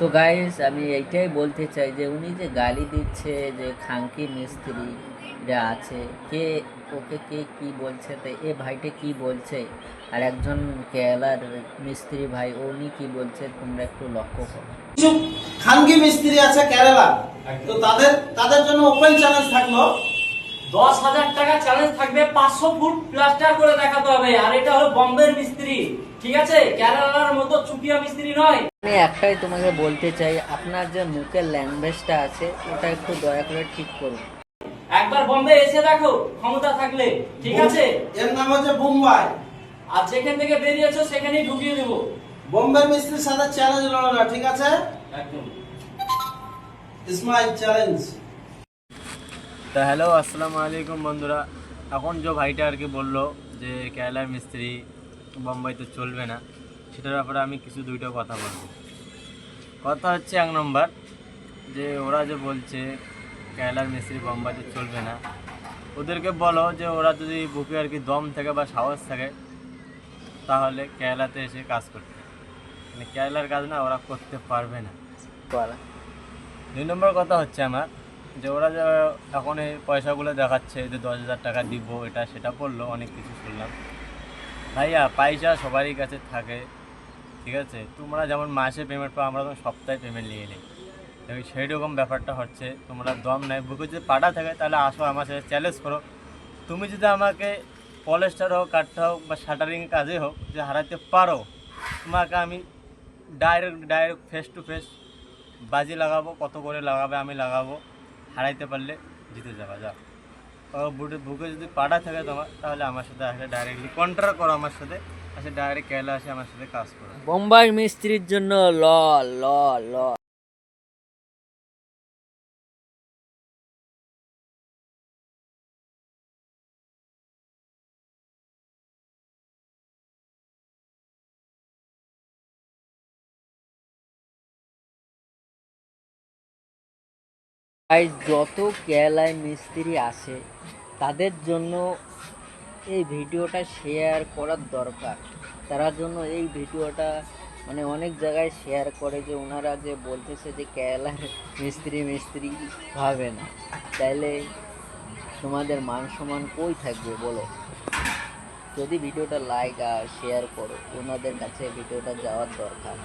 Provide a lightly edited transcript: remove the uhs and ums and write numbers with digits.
তো গাইস আমি এইটাই বলতে চাই যে উনি যে গালি দিচ্ছে যে খানকি মিস্ত্রি যা আছে, কে ওকে কে কি বলছে, তো এ ভাইটা কি বলছে আর একজন কেরালার মিস্ত্রি ভাই উনি কি বলছে তোমরা একটু লক্ষ্য করো। কিছু খানগি মিস্ত্রি আছে কেরালা, তো তাদের তাদের জন্য ওপেন চ্যালেঞ্জ থাকলো। 10,000 টাকা চ্যালেঞ্জ থাকবে, 500 ফুট প্লাস্টার করে দেখাতে হবে। আর এটা হলো বম্বের মিস্ত্রি, ঠিক আছে? কেরালার মতো চুপিয়া মিস্ত্রি নয়। আমি একটাই তোমাকে বলতে চাই, আপনার যে মুখের ল্যাঙ্গুয়েজটা আছে ওটা একটু দয়া করে ঠিক করুন। একবার বম্বে এসে দেখো ক্ষমতা থাকলে, ঠিক আছে? এর নাম হচ্ছে মুম্বাই। আর যেখান থেকে বেরিয়েছো সেখানেই ঢুকিয়ে দেবো। বোম্বের মিস্ত্রির সাথে চ্যালেঞ্জ লড়ো না, ঠিক আছে? একদম। It's my challenge. তো হ্যালো, আসসালামু আলাইকুম বন্ধুরা। এখন যে ভাইটা আর কি বললো যে কেরালার মিস্ত্রি বোম্বাইতে চলবে না, সেটার ব্যাপারে আমি কিছু দুইটা কথা বলবো। কথা হচ্ছে এক নম্বর, যে ওরা যে বলছে কেরালার মিস্ত্রি বোম্বাইতে চলবে না, ওদেরকে বলো যে ওরা যদি বুকে আর কি দম থাকে বা সাহস থাকে তাহলে কেরালাতে এসে কাজ করতে, মানে কেরালার কাজ না ওরা করতে পারবে না। দুই নম্বর কথা হচ্ছে আমার, যে ওরা যে এখন এই পয়সাগুলো দেখাচ্ছে যে 10,000 টাকা দিব, এটা সেটা বললো, অনেক কিছু শুনলাম। ভাইয়া পয়সা সবারই কাছে থাকে, ঠিক আছে? তোমরা যেমন মাসে পেমেন্ট পাও, আমরা তখন সপ্তাহে পেমেন্ট নিয়ে নিই। সেই রকম ব্যাপারটা হচ্ছে, তোমরা দম নাই, বুকে যদি পাটা থাকে তাহলে আসো আমার সাথে চ্যালেঞ্জ করো। তুমি যদি আমাকে পলেস্টার হোক, কাঠটা হোক বা শাটারিং কাজে হোক যে হারাতে পারো, তোমাকে আমি ডাইরেক্ট ফেস টু ফেস বাজি লাগাবো, কত করে লাগাবে আমি লাগাবো, হারাইতে পারলে জিতে যাবা। যাও বুকে যদি পাটা থাকে তোমার, তাহলে আমার সাথে আসে ডাইরেক্টলি কন্ট্রাক্ট করো, আমার সাথে আসে ডাইরেক্ট কেরালা আসে আমার সাথে কাজ করো। বোম্বাই মিস্ত্রির জন্য ল ল ল। তাই যত কেরালায় মিস্ত্রি আছে তাদের জন্য এই ভিডিওটা শেয়ার করার দরকার। তার জন্য এই ভিডিওটা মানে অনেক জায়গায় শেয়ার করে যে ওনারা যে বলতেছে যে কেরালার মিস্ত্রি মিস্ত্রি ভাবে না, তাইলে তোমাদের মান সম্মান কই থাকবে বলো? যদি ভিডিওটা লাইক আর শেয়ার করো, ওনাদের কাছে ভিডিওটা যাওয়ার দরকার।